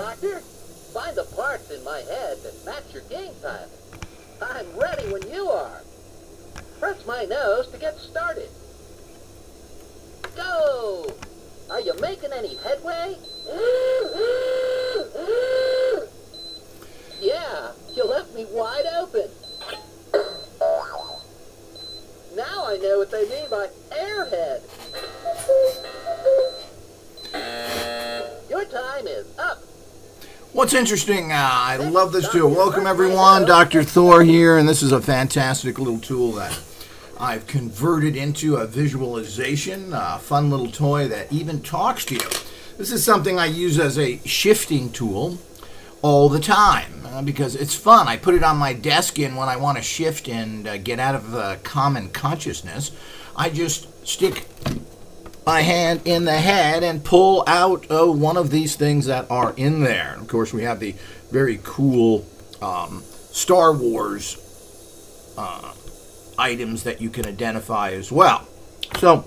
Doctor. Find the parts in my head that match your game time. I'm ready when you are. Press my nose to get started. Go! Are you making any headway? Yeah, you left me wide open. Now I know what they mean by airhead. Your time is up. What's interesting, I love this tool. Welcome everyone, Dr. Thor here, and this is a fantastic little tool that I've converted into a visualization, a fun little toy that even talks to you. This is something I use as a shifting tool all the time because it's fun. I put it on my desk, and when I want to shift and get out of common consciousness, I just stick my hand in the head and pull out one of these things that are in there. And of course, we have the very cool Star Wars items that you can identify as well. So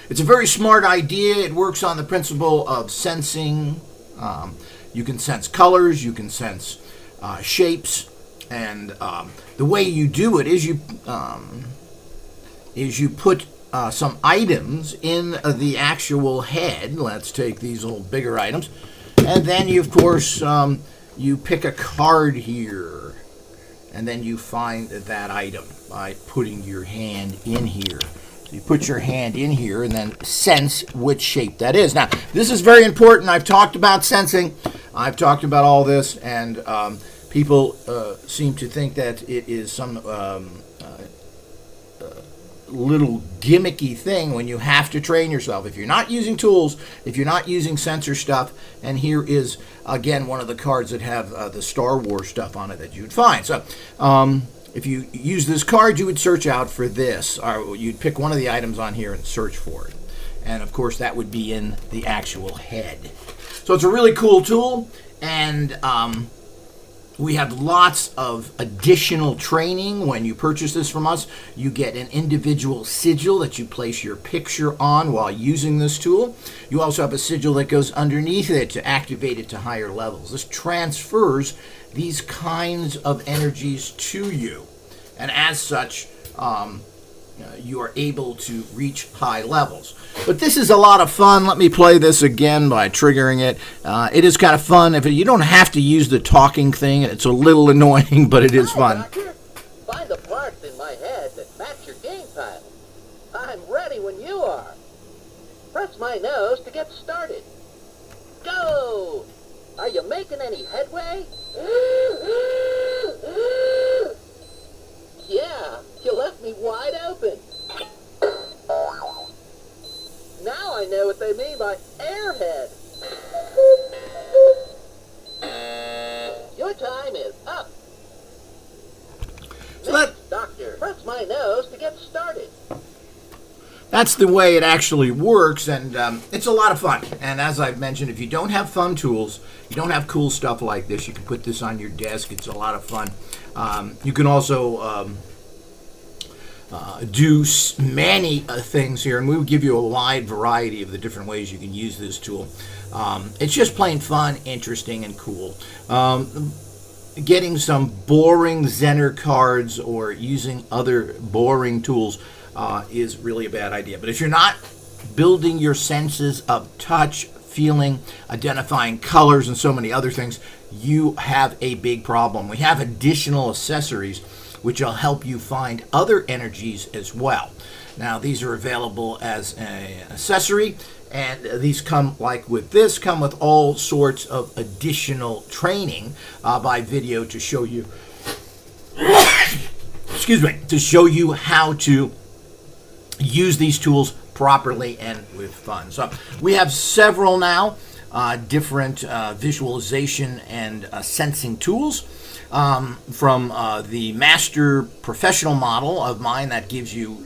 it's a very smart idea. It works on the principle of sensing. You can sense colors, you can sense shapes, and the way you do it is you put some items in the actual head. Let's take these little bigger items, and then you, of course, you pick a card here, and then you find that item by putting your hand in here. So you put your hand in here and then sense which shape that is. Now, this is very important. I've talked about sensing. I've talked about all this, and people seem to think that it is some little gimmicky thing when you have to train yourself. If you're not using tools, if you're not using sensor stuff, and here is, again, one of the cards that have the Star Wars stuff on it that you'd find. So, if you use this card, you would search out for this, or you'd pick one of the items on here and search for it. And of course, that would be in the actual head. So it's a really cool tool, and we have lots of additional training. When you purchase this from us, you get an individual sigil that you place your picture on while using this tool. You also have a sigil that goes underneath it to activate it to higher levels. This transfers these kinds of energies to you, and as such, you are able to reach high levels. But this is a lot of fun. Let me play this again by triggering it. It is kind of fun. You don't have to use the talking thing. It's a little annoying, but it is fun. Doctor. Find the parts in my head that match your game time. I'm ready when you are. Press my nose to get started. Go! Are you making any headway? Yeah, you left me wide open. Now I know what they mean by airhead. Your time is up. So that, Doctor, press my nose to get started. that's the way it actually works, and it's a lot of fun. And as I've mentioned, if you don't have fun tools, you don't have cool stuff like this, you can put this on your desk. It's a lot of fun. You can also do many things here, and we will give you a wide variety of the different ways you can use this tool. It's just plain fun, interesting, and cool. Getting some boring Zener cards or using other boring tools is really a bad idea. But if you're not building your senses of touch, feeling, identifying colors, and so many other things, you have a big problem. We have additional accessories which will help you find other energies as well. Now, these are available as an accessory, and these come, like with this, come with all sorts of additional training by video to show you, excuse me, to show you how to use these tools properly and with fun. So we have several now different visualization and sensing tools. From the master professional model of mine that gives you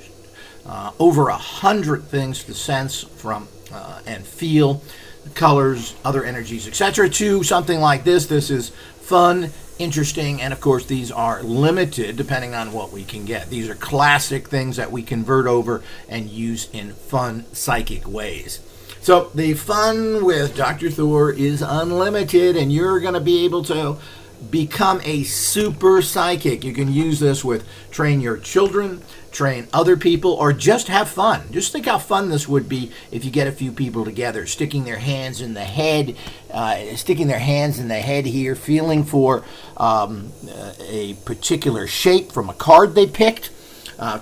over 100 things to sense from and feel, colors, other energies, etc., to something like this. This is fun, interesting, and of course these are limited depending on what we can get. These are classic things that we convert over and use in fun, psychic ways. So the fun with Dr. Thor is unlimited, and you're going to be able to become a super psychic. You can use this with train your children, train other people, or just have fun. Just think how fun this would be if you get a few people together, sticking their hands in the head, here, feeling for a particular shape from a card they picked,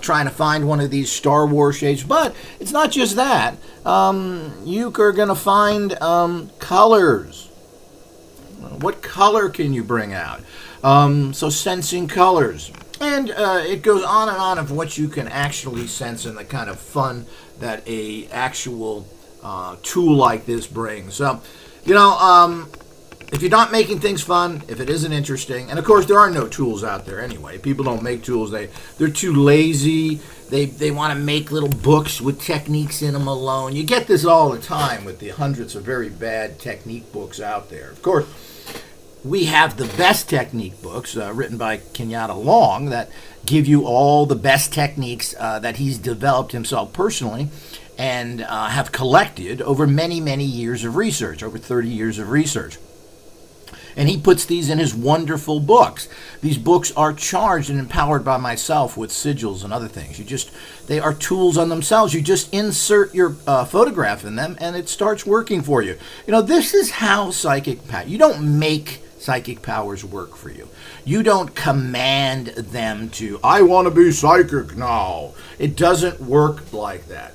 trying to find one of these Star Wars shapes. But it's not just that. You are going to find colors. What color can you bring out? So sensing colors. And it goes on and on of what you can actually sense and the kind of fun that a actual tool like this brings. So, if you're not making things fun, if it isn't interesting, and of course there are no tools out there anyway. People don't make tools. They're too lazy. They want to make little books with techniques in them alone. You get this all the time with the hundreds of very bad technique books out there. Of course, we have the best technique books written by Kenyatta Long that give you all the best techniques that he's developed himself personally and have collected over many, many years of research, over 30 years of research. And he puts these in his wonderful books. These books are charged and empowered by myself with sigils and other things. They are tools on themselves. You just insert your photograph in them and it starts working for you. This is how psychic power. You don't make psychic powers work for you. You don't command them to, I want to be psychic now. It doesn't work like that.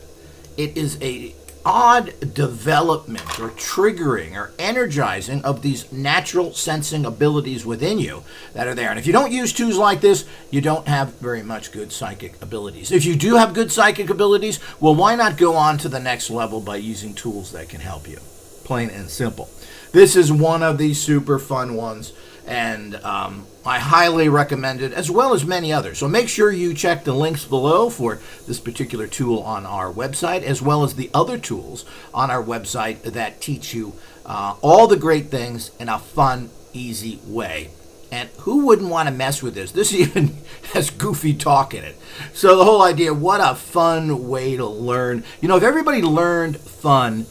It is a odd development or triggering or energizing of these natural sensing abilities within you that are there. And if you don't use tools like this, you don't have very much good psychic abilities. If you do have good psychic abilities, well, why not go on to the next level by using tools that can help you? Plain and simple. This is one of these super fun ones, and I highly recommend it, as well as many others. So make sure you check the links below for this particular tool on our website, as well as the other tools on our website that teach you all the great things in a fun, easy way. And who wouldn't want to mess with this? This even has goofy talk in it. So the whole idea, what a fun way to learn. If everybody learned fun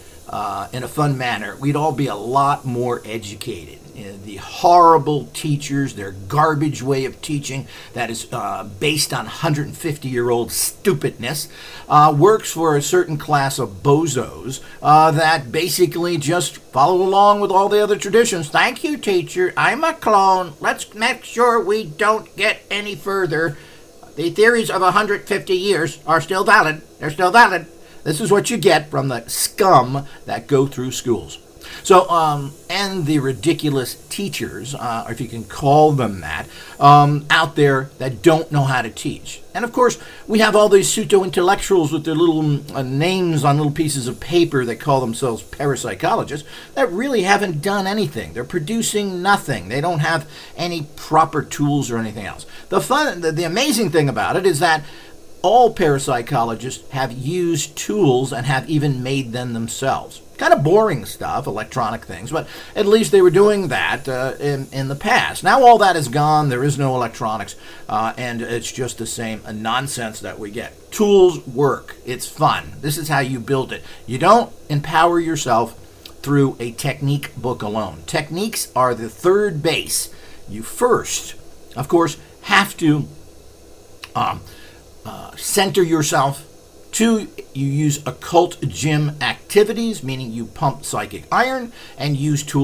in a fun manner, we'd all be a lot more educated. The horrible teachers, their garbage way of teaching that is based on 150-year-old stupidness, works for a certain class of bozos that basically just follow along with all the other traditions. Thank you, teacher. I'm a clone. Let's make sure we don't get any further. The theories of 150 years are still valid. They're still valid. This is what you get from the scum that go through schools. So, and the ridiculous teachers, or if you can call them that, out there that don't know how to teach. And of course, we have all these pseudo-intellectuals with their little names on little pieces of paper that call themselves parapsychologists that really haven't done anything. They're producing nothing. They don't have any proper tools or anything else. The amazing thing about it is that all parapsychologists have used tools and have even made them themselves. Kind of boring stuff, electronic things, but at least they were doing that in the past. Now all that is gone. There is no electronics, and it's just the same nonsense that we get. Tools work. It's fun. This is how you build it. You don't empower yourself through a technique book alone. Techniques are the third base. You first, of course, have to center yourself. 2, you use occult gym activities, meaning you pump psychic iron and use tools